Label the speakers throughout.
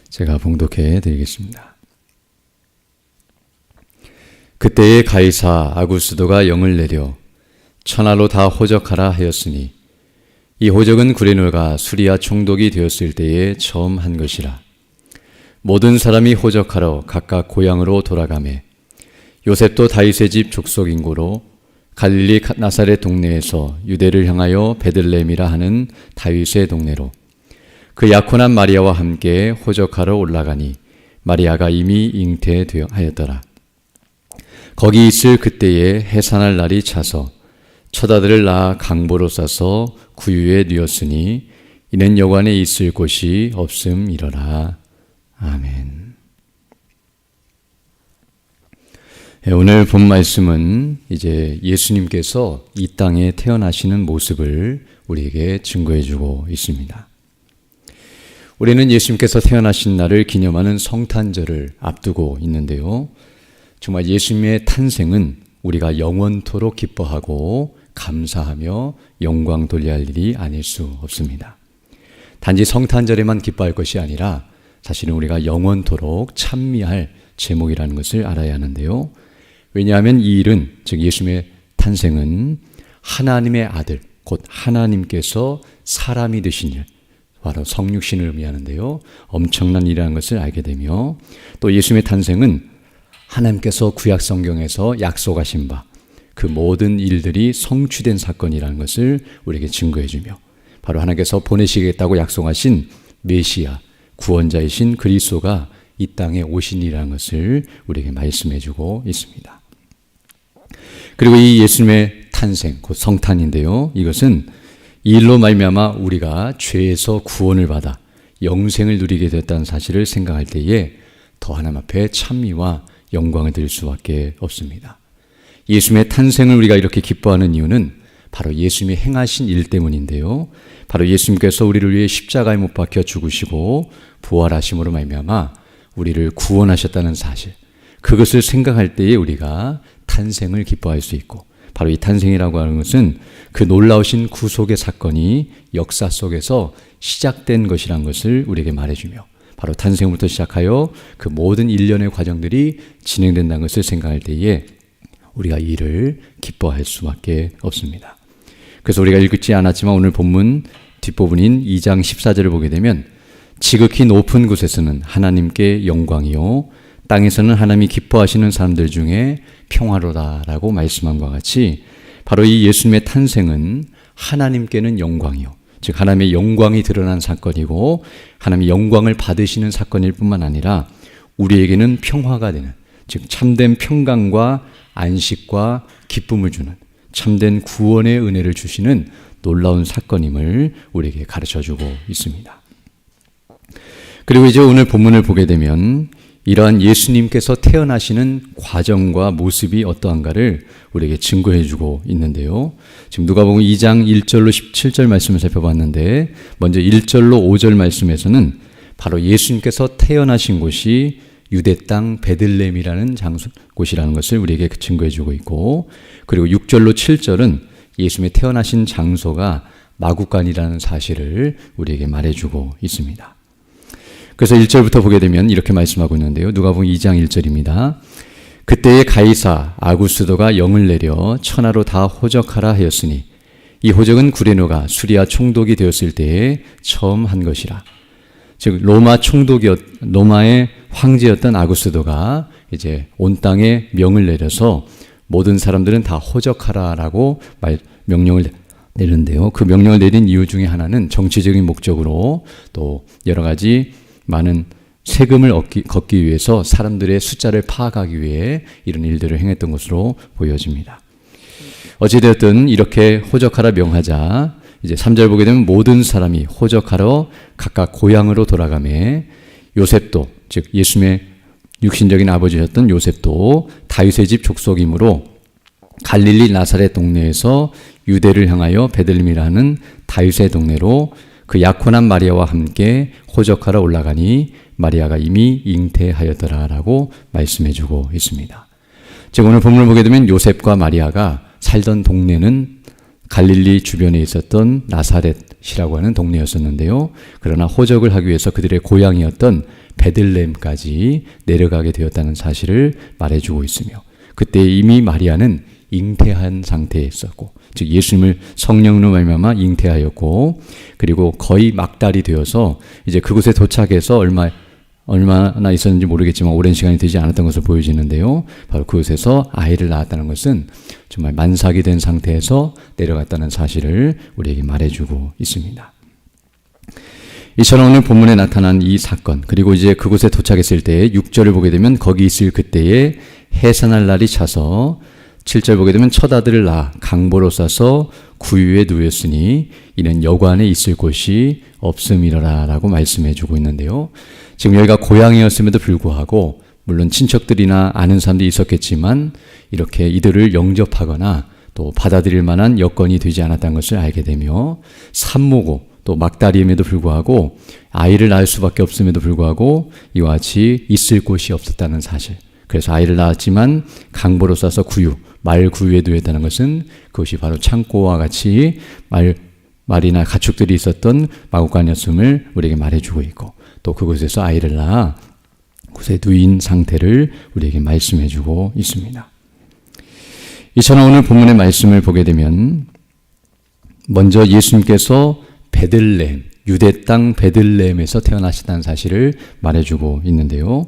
Speaker 1: 제가 봉독해 드리겠습니다. 그때에 가이사 아구스도가 영을 내려 천하로 다 호적하라 하였으니 이 호적은 구레노가 수리아 총독이 되었을 때에 처음 한 것이라. 모든 사람이 호적하러 각각 고향으로 돌아가매 요셉도 다윗의 집 족속 인구로 갈릴리 나사렛 동네에서 유대를 향하여 베들레헴이라 하는 다윗의 동네로 그 약혼한 마리아와 함께 호적하러 올라가니 마리아가 이미 잉태하였더라. 거기 있을 그때에 해산할 날이 차서 첫 아들을 낳아 강보로 싸서 구유에 뉘었으니 이는 여관에 있을 곳이 없음이러라. 아멘. 오늘 본 말씀은 이제 예수님께서 이 땅에 태어나시는 모습을 우리에게 증거해 주고 있습니다. 우리는 예수님께서 태어나신 날을 기념하는 성탄절을 앞두고 있는데요. 정말 예수님의 탄생은 우리가 영원토록 기뻐하고 감사하며 영광 돌려야 할 일이 아닐 수 없습니다. 단지 성탄절에만 기뻐할 것이 아니라 사실은 우리가 영원토록 찬미할 제목이라는 것을 알아야 하는데요. 왜냐하면 이 일은, 즉 예수님의 탄생은 하나님의 아들, 곧 하나님께서 사람이 되신 일, 바로 성육신을 의미하는데요. 엄청난 일이라는 것을 알게 되며, 또 예수님의 탄생은 하나님께서 구약 성경에서 약속하신 바 그 모든 일들이 성취된 사건이라는 것을 우리에게 증거해 주며, 바로 하나님께서 보내시겠다고 약속하신 메시아, 구원자이신 그리스도가 이 땅에 오신 이라는 것을 우리에게 말씀해 주고 있습니다. 그리고 이 예수님의 탄생, 곧 성탄인데요. 이것은 이 일로 말미암아 우리가 죄에서 구원을 받아 영생을 누리게 됐다는 사실을 생각할 때에 더 하나님 앞에 찬미와 영광을 드릴 수밖에 없습니다. 예수님의 탄생을 우리가 이렇게 기뻐하는 이유는 바로 예수님이 행하신 일 때문인데요. 바로 예수님께서 우리를 위해 십자가에 못 박혀 죽으시고 부활하심으로 말미암아 우리를 구원하셨다는 사실, 그것을 생각할 때에 우리가 탄생을 기뻐할 수 있고, 바로 이 탄생이라고 하는 것은 그 놀라우신 구속의 사건이 역사 속에서 시작된 것이란 것을 우리에게 말해주며, 바로 탄생부터 시작하여 그 모든 일련의 과정들이 진행된다는 것을 생각할 때에 우리가 이 일을 기뻐할 수밖에 없습니다. 그래서 우리가 읽지 않았지만 오늘 본문 뒷부분인 2장 14절을 보게 되면 지극히 높은 곳에서는 하나님께 영광이요 땅에서는 하나님이 기뻐하시는 사람들 중에 평화로다라고 말씀한 것 같이, 바로 이 예수님의 탄생은 하나님께는 영광이요, 즉 하나님의 영광이 드러난 사건이고 하나님의 영광을 받으시는 사건일 뿐만 아니라 우리에게는 평화가 되는, 즉 참된 평강과 안식과 기쁨을 주는 참된 구원의 은혜를 주시는 놀라운 사건임을 우리에게 가르쳐주고 있습니다. 그리고 이제 오늘 본문을 보게 되면 이러한 예수님께서 태어나시는 과정과 모습이 어떠한가를 우리에게 증거해주고 있는데요. 지금 누가복음 2장 1절로 17절 말씀을 살펴봤는데, 먼저 1절로 5절 말씀에서는 바로 예수님께서 태어나신 곳이 유대 땅 베들레헴이라는 곳이라는 것을 우리에게 증거해주고 있고, 그리고 6절로 7절은 예수님의 태어나신 장소가 마구간이라는 사실을 우리에게 말해주고 있습니다. 그래서 1절부터 보게 되면 이렇게 말씀하고 있는데요. 누가복음 2장 1절입니다. 그때에 가이사 아구스도가 영을 내려 천하로 다 호적하라 하였으니 이 호적은 구레노가 수리아 총독이 되었을 때에 처음 한 것이라. 즉 로마의 황제였던 아구스도가 이제 온 땅에 명을 내려서 모든 사람들은 다 호적하라라고 명령을 내는데요. 그 명령을 내린 이유 중에 하나는 정치적인 목적으로, 또 여러 가지 많은 세금을 걷기 위해서 사람들의 숫자를 파악하기 위해 이런 일들을 행했던 것으로 보여집니다. 어찌되었든 이렇게 호적하라 명하자 이제 3절 보게 되면 모든 사람이 호적하러 각각 고향으로 돌아가매 요셉도, 즉 예수님의 육신적인 아버지였던 요셉도 다윗의 집 족속이므로 갈릴리 나사렛 동네에서 유대를 향하여 베들레헴이라는 다윗의 동네로 그 약혼한 마리아와 함께 호적하러 올라가니 마리아가 이미 잉태하였더라라고 말씀해주고 있습니다. 즉 오늘 본문을 보게 되면 요셉과 마리아가 살던 동네는 갈릴리 주변에 있었던 나사렛이라고 하는 동네였었는데요. 그러나 호적을 하기 위해서 그들의 고향이었던 베들레헴까지 내려가게 되었다는 사실을 말해주고 있으며, 그때 이미 마리아는 잉태한 상태에 있었고, 즉 예수님을 성령으로 말미암아 잉태하였고, 그리고 거의 막달이 되어서 이제 그곳에 도착해서 얼마나 있었는지 모르겠지만 오랜 시간이 되지 않았던 것으로 보여지는데요. 바로 그곳에서 아이를 낳았다는 것은 정말 만삭이 된 상태에서 내려갔다는 사실을 우리에게 말해주고 있습니다. 이처럼 오늘 본문에 나타난 이 사건, 그리고 이제 그곳에 도착했을 때 6절을 보게 되면 거기 있을 그때에 해산할 날이 차서, 7절 보게 되면 첫 아들을 낳아 강보로 싸서 구유에 누였으니 이는 여관에 있을 곳이 없음이러라 라고 말씀해 주고 있는데요. 지금 여기가 고향이었음에도 불구하고 물론 친척들이나 아는 사람들이 있었겠지만 이렇게 이들을 영접하거나 또 받아들일 만한 여건이 되지 않았다는 것을 알게 되며, 산모고 또 막달임에도 불구하고 아이를 낳을 수밖에 없음에도 불구하고 이와 같이 있을 곳이 없었다는 사실, 그래서 아이를 낳았지만 강보로 싸서 말 구유에 두었다는 것은 그것이 바로 창고와 같이 말이나 가축들이 있었던 마구간이었음을 우리에게 말해주고 있고, 또 그곳에서 아이를 낳아 곳에 누인 상태를 우리에게 말씀해주고 있습니다. 이처럼 오늘 본문의 말씀을 보게 되면 먼저 예수님께서 베들레헴, 유대 땅 베들레헴에서 태어나셨다는 사실을 말해주고 있는데요.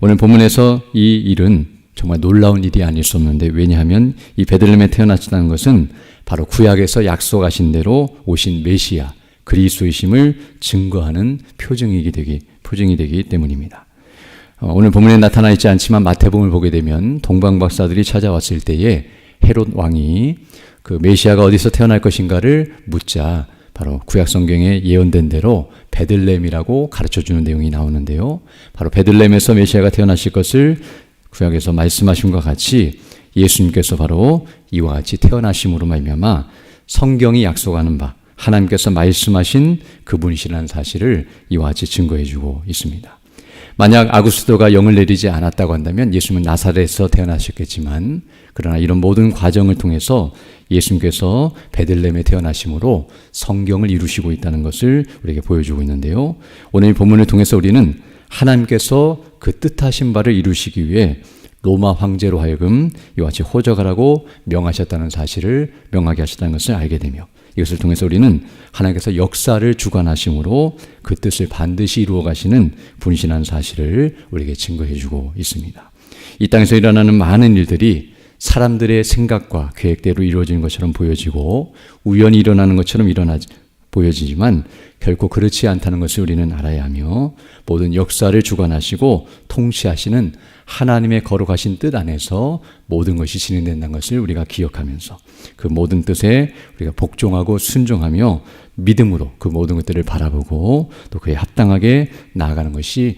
Speaker 1: 오늘 본문에서 이 일은 정말 놀라운 일이 아닐 수 없는데, 왜냐하면 이 베들레헴에 태어나셨다는 것은 바로 구약에서 약속하신 대로 오신 메시아 그리스도이심을 증거하는 표징이 되기 때문입니다. 오늘 본문에 나타나 있지 않지만 마태복음을 보게 되면 동방박사들이 찾아왔을 때에 헤롯 왕이 그 메시아가 어디서 태어날 것인가를 묻자 바로 구약 성경에 예언된 대로 베들레헴이라고 가르쳐주는 내용이 나오는데요. 바로 베들레헴에서 메시아가 태어나실 것을 구약에서 말씀하신 것과 같이 예수님께서 바로 이와 같이 태어나심으로 말미암아 성경이 약속하는 바, 하나님께서 말씀하신 그분이시라는 사실을 이와 같이 증거해주고 있습니다. 만약 아구스도가 영을 내리지 않았다고 한다면 예수님은 나사렛에서 태어나셨겠지만, 그러나 이런 모든 과정을 통해서 예수님께서 베들레헴에 태어나심으로 성경을 이루시고 있다는 것을 우리에게 보여주고 있는데요. 오늘 이 본문을 통해서 우리는 하나님께서 그 뜻하신 바를 이루시기 위해 로마 황제로 하여금 이와 같이 호적하라고 명하셨다는 사실을 명하게 하셨다는 것을 알게 되며, 이것을 통해서 우리는 하나님께서 역사를 주관하심으로 그 뜻을 반드시 이루어 가시는 분이시라는 사실을 우리에게 증거해 주고 있습니다. 이 땅에서 일어나는 많은 일들이 사람들의 생각과 계획대로 이루어지는 것처럼 보여지고 우연히 일어나는 것처럼 보여지지만 결코 그렇지 않다는 것을 우리는 알아야 하며, 모든 역사를 주관하시고 통치하시는 하나님의 거룩하신 뜻 안에서 모든 것이 진행된다는 것을 우리가 기억하면서 그 모든 뜻에 우리가 복종하고 순종하며 믿음으로 그 모든 것들을 바라보고 또 그에 합당하게 나아가는 것이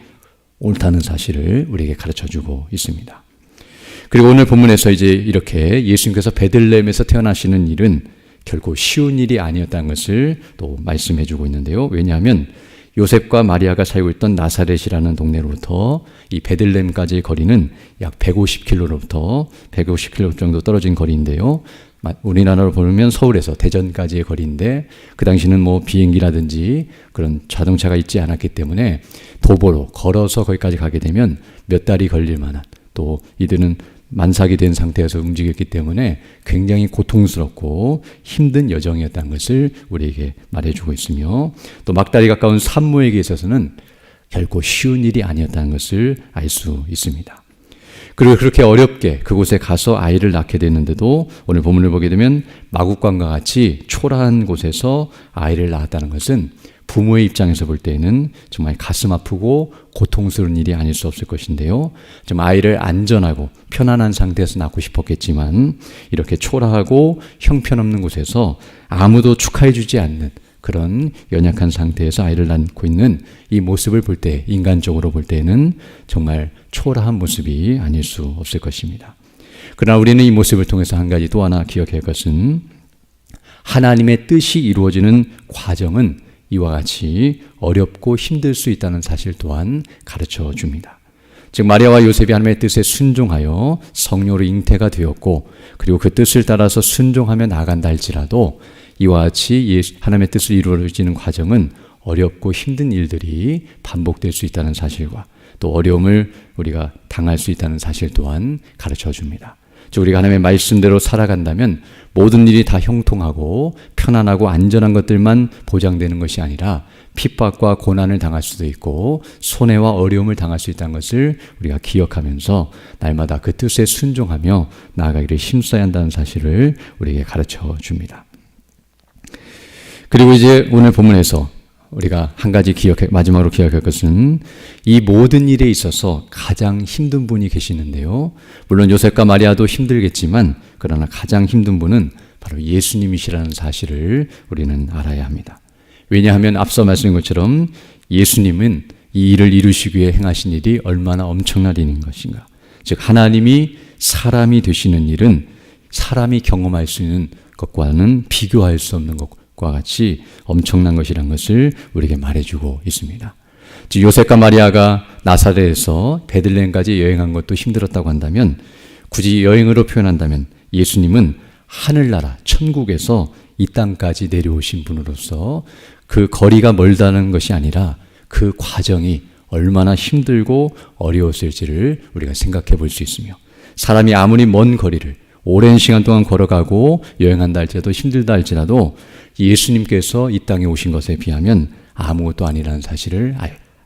Speaker 1: 옳다는 사실을 우리에게 가르쳐주고 있습니다. 그리고 오늘 본문에서 이제 이렇게 예수님께서 베들레헴에서 태어나시는 일은 결코 쉬운 일이 아니었다는 것을 또 말씀해주고 있는데요. 왜냐하면 요셉과 마리아가 살고 있던 나사렛이라는 동네로부터 이 베들레헴까지의 거리는 약 150km 정도 떨어진 거리인데요. 우리나라로 보면 서울에서 대전까지의 거리인데, 그 당시는 뭐 비행기라든지 그런 자동차가 있지 않았기 때문에 도보로 걸어서 거기까지 가게 되면 몇 달이 걸릴 만한, 또 이들은 만삭이 된 상태에서 움직였기 때문에 굉장히 고통스럽고 힘든 여정이었다는 것을 우리에게 말해주고 있으며, 또 막달이 가까운 산모에게 있어서는 결코 쉬운 일이 아니었다는 것을 알 수 있습니다. 그리고 그렇게 어렵게 그곳에 가서 아이를 낳게 됐는데도 오늘 본문을 보게 되면 마국간과 같이 초라한 곳에서 아이를 낳았다는 것은 부모의 입장에서 볼 때에는 정말 가슴 아프고 고통스러운 일이 아닐 수 없을 것인데요. 좀 아이를 안전하고 편안한 상태에서 낳고 싶었겠지만 이렇게 초라하고 형편없는 곳에서 아무도 축하해 주지 않는 그런 연약한 상태에서 아이를 낳고 있는 이 모습을 볼 때, 인간적으로 볼 때는 정말 초라한 모습이 아닐 수 없을 것입니다. 그러나 우리는 이 모습을 통해서 한 가지 또 하나 기억해야 할 것은, 하나님의 뜻이 이루어지는 과정은 이와 같이 어렵고 힘들 수 있다는 사실 또한 가르쳐 줍니다. 즉 마리아와 요셉이 하나님의 뜻에 순종하여 성령으로 잉태가 되었고, 그리고 그 뜻을 따라서 순종하며 나아간다 할지라도 이와 같이 하나님의 뜻을 이루어지는 과정은 어렵고 힘든 일들이 반복될 수 있다는 사실과 또 어려움을 우리가 당할 수 있다는 사실 또한 가르쳐 줍니다. 즉 우리가 하나님의 말씀대로 살아간다면 모든 일이 다 형통하고 편안하고 안전한 것들만 보장되는 것이 아니라 핍박과 고난을 당할 수도 있고 손해와 어려움을 당할 수 있다는 것을 우리가 기억하면서 날마다 그 뜻에 순종하며 나아가기를 힘써야 한다는 사실을 우리에게 가르쳐 줍니다. 그리고 이제 오늘 본문에서 우리가 한 가지 마지막으로 기억할 것은 이 모든 일에 있어서 가장 힘든 분이 계시는데요. 물론 요셉과 마리아도 힘들겠지만 그러나 가장 힘든 분은 바로 예수님이시라는 사실을 우리는 알아야 합니다. 왜냐하면 앞서 말씀드린 것처럼 예수님은 이 일을 이루시기 위해 행하신 일이 얼마나 엄청난 일인 것인가. 즉 하나님이 사람이 되시는 일은 사람이 경험할 수 있는 것과는 비교할 수 없는 것과 같이 엄청난 것이란 것을 우리에게 말해주고 있습니다. 즉 요셉과 마리아가 나사렛에서 베들레헴까지 여행한 것도 힘들었다고 한다면 굳이 여행으로 표현한다면 예수님은 하늘나라 천국에서 이 땅까지 내려오신 분으로서 그 거리가 멀다는 것이 아니라 그 과정이 얼마나 힘들고 어려웠을지를 우리가 생각해 볼 수 있으며 사람이 아무리 먼 거리를 오랜 시간 동안 걸어가고 여행한다 할지라도 힘들다 할지라도 예수님께서 이 땅에 오신 것에 비하면 아무것도 아니라는 사실을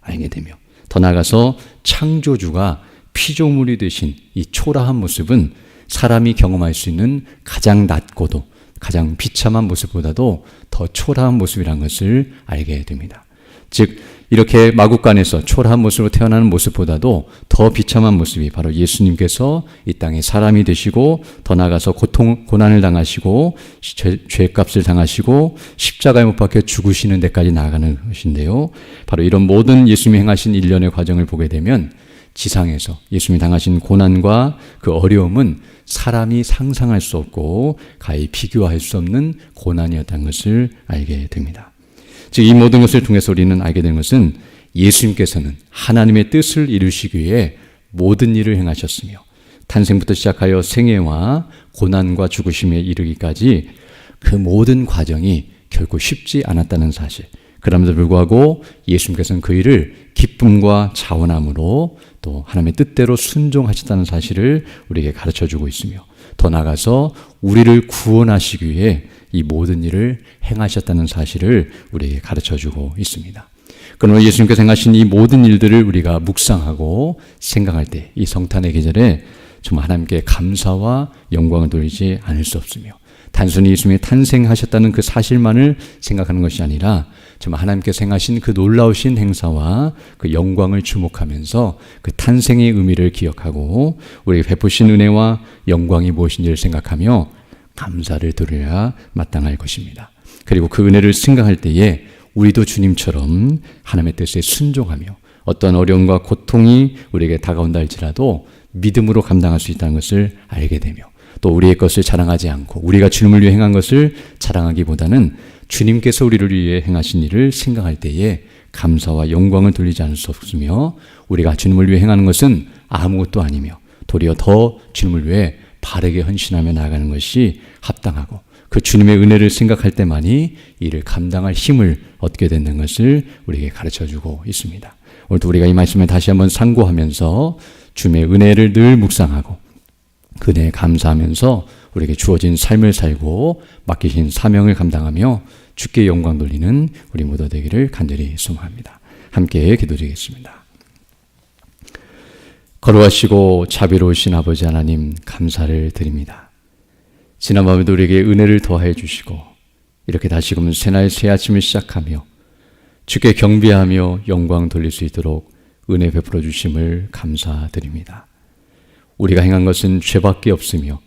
Speaker 1: 알게 되며 더 나아가서 창조주가 피조물이 되신 이 초라한 모습은 사람이 경험할 수 있는 가장 낮고도 가장 비참한 모습보다도 더 초라한 모습이라는 것을 알게 됩니다. 즉 이렇게 마국간에서 초라한 모습으로 태어나는 모습보다도 더 비참한 모습이 바로 예수님께서 이 땅에 사람이 되시고 더 나아가서 고난을 당하시고 죄값을 당하시고 십자가에 못 박혀 죽으시는 데까지 나아가는 것인데요. 바로 이런 모든 예수님이 행하신 일련의 과정을 보게 되면 지상에서 예수님이 당하신 고난과 그 어려움은 사람이 상상할 수 없고 가히 비교할 수 없는 고난이었다는 것을 알게 됩니다. 즉 이 모든 것을 통해서 우리는 알게 되는 것은 예수님께서는 하나님의 뜻을 이루시기 위해 모든 일을 행하셨으며 탄생부터 시작하여 생애와 고난과 죽으심에 이르기까지 그 모든 과정이 결코 쉽지 않았다는 사실. 그럼에도 불구하고 예수님께서는 그 일을 기쁨과 자원함으로 또 하나님의 뜻대로 순종하셨다는 사실을 우리에게 가르쳐주고 있으며 더 나아가서 우리를 구원하시기 위해 이 모든 일을 행하셨다는 사실을 우리에게 가르쳐주고 있습니다. 그러나 예수님께서 행하신 이 모든 일들을 우리가 묵상하고 생각할 때 이 성탄의 계절에 정말 하나님께 감사와 영광을 돌리지 않을 수 없으며 단순히 예수님이 탄생하셨다는 그 사실만을 생각하는 것이 아니라 정말 하나님께서 행하신 그 놀라우신 행사와 그 영광을 주목하면서 그 탄생의 의미를 기억하고 우리에게 베푸신 은혜와 영광이 무엇인지를 생각하며 감사를 드려야 마땅할 것입니다. 그리고 그 은혜를 생각할 때에 우리도 주님처럼 하나님의 뜻에 순종하며 어떤 어려움과 고통이 우리에게 다가온다 할지라도 믿음으로 감당할 수 있다는 것을 알게 되며 또 우리의 것을 자랑하지 않고 우리가 주님을 위해 행한 것을 자랑하기보다는 주님께서 우리를 위해 행하신 일을 생각할 때에 감사와 영광을 돌리지 않을 수 없으며 우리가 주님을 위해 행하는 것은 아무것도 아니며 도리어 더 주님을 위해 바르게 헌신하며 나아가는 것이 합당하고 그 주님의 은혜를 생각할 때만이 이를 감당할 힘을 얻게 되는 것을 우리에게 가르쳐주고 있습니다. 오늘도 우리가 이 말씀을 다시 한번 상고하면서 주님의 은혜를 늘 묵상하고 그 은혜에 감사하면서 우리에게 주어진 삶을 살고 맡기신 사명을 감당하며 주께 영광 돌리는 우리 모두 되기를 간절히 소망합니다. 함께 기도드리겠습니다. 거룩하시고 자비로우신 아버지 하나님 감사를 드립니다. 지난 밤에도 우리에게 은혜를 더해 주시고 이렇게 다시금 새날 새 아침을 시작하며 주께 경배하며 영광 돌릴 수 있도록 은혜 베풀어 주심을 감사드립니다. 우리가 행한 것은 죄밖에 없으며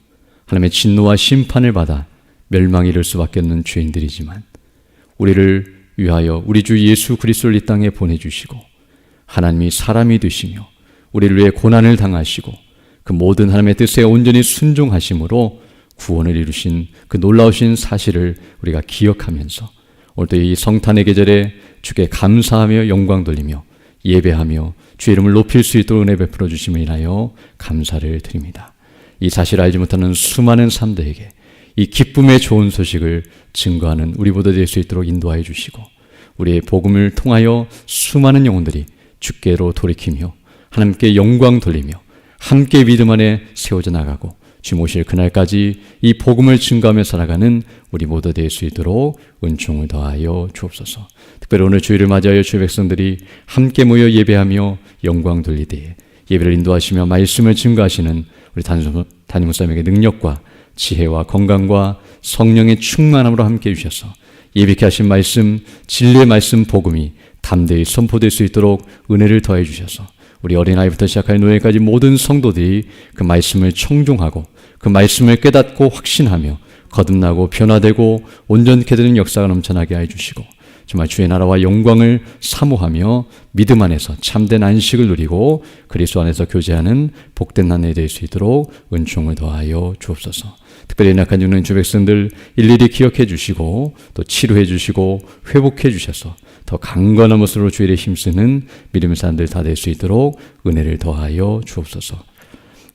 Speaker 1: 하나님의 진노와 심판을 받아 멸망에 이를 수밖에 없는 죄인들이지만 우리를 위하여 우리 주 예수 그리스도를 이 땅에 보내주시고 하나님이 사람이 되시며 우리를 위해 고난을 당하시고 그 모든 하나님의 뜻에 온전히 순종하심으로 구원을 이루신 그 놀라우신 사실을 우리가 기억하면서 오늘도 이 성탄의 계절에 주께 감사하며 영광 돌리며 예배하며 주의 이름을 높일 수 있도록 은혜 베풀어 주심을 인하여 감사를 드립니다. 이 사실을 알지 못하는 수많은 사람들에게 이 기쁨의 좋은 소식을 증거하는 우리 모두 될 수 있도록 인도하여 주시고 우리의 복음을 통하여 수많은 영혼들이 주께로 돌이키며 하나님께 영광 돌리며 함께 믿음 안에 세워져 나가고 주님 오실 그날까지 이 복음을 증거하며 살아가는 우리 모두 될 수 있도록 은총을 더하여 주옵소서. 특별히 오늘 주일을 맞이하여 주의 백성들이 함께 모여 예배하며 영광 돌리되 예배를 인도하시며 말씀을 증거하시는 우리 담임 목사님에게 능력과 지혜와 건강과 성령의 충만함으로 함께 해주셔서 예비케 하신 말씀, 진리의 말씀 복음이 담대히 선포될 수 있도록 은혜를 더해 주셔서 우리 어린아이부터 시작하여 노예까지 모든 성도들이 그 말씀을 청종하고 그 말씀을 깨닫고 확신하며 거듭나고 변화되고 온전케 되는 역사가 넘쳐나게 해 주시고 정말 주의 나라와 영광을 사모하며 믿음 안에서 참된 안식을 누리고 그리스도 안에서 교제하는 복된 한 해 될 수 있도록 은총을 더하여 주옵소서. 특별히 연약한 죽는 주 백성들 일일이 기억해 주시고 또 치료해 주시고 회복해 주셔서 더 강건한 모습으로 주의 일에 힘쓰는 믿음의 사람들 다 될 수 있도록 은혜를 더하여 주옵소서.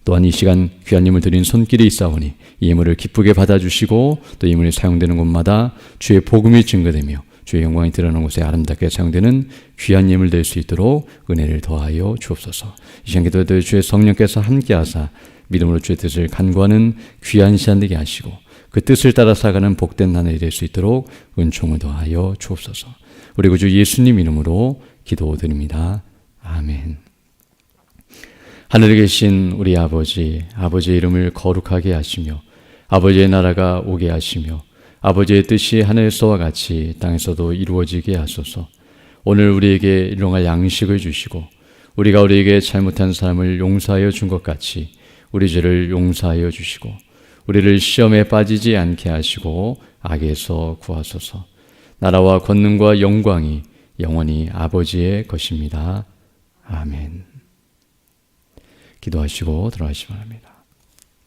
Speaker 1: 또한 이 시간 귀한 예물 드린 손길이 있사오니 이 예물을 기쁘게 받아주시고 또 예물이 사용되는 곳마다 주의 복음이 증거되며 주의 영광이 드러나는 곳에 아름답게 사용되는 귀한 예물 될 수 있도록 은혜를 더하여 주옵소서. 이 시간 기도도 주의 성령께서 함께하사 믿음으로 주의 뜻을 간구하는 귀한 시간 되게 하시고 그 뜻을 따라 살아가는 복된 한 해 될 수 있도록 은총을 더하여 주옵소서. 우리 구주 예수님 이름으로 기도드립니다. 아멘. 하늘에 계신 우리 아버지, 아버지의 이름을 거룩하게 하시며 아버지의 나라가 오게 하시며 아버지의 뜻이 하늘에서와 같이 땅에서도 이루어지게 하소서. 오늘 우리에게 일용할 양식을 주시고 우리가 우리에게 잘못한 사람을 용서하여 준 것 같이 우리 죄를 용서하여 주시고 우리를 시험에 빠지지 않게 하시고 악에서 구하소서. 나라와 권능과 영광이 영원히 아버지의 것입니다. 아멘. 기도하시고 들어가시기 바랍니다.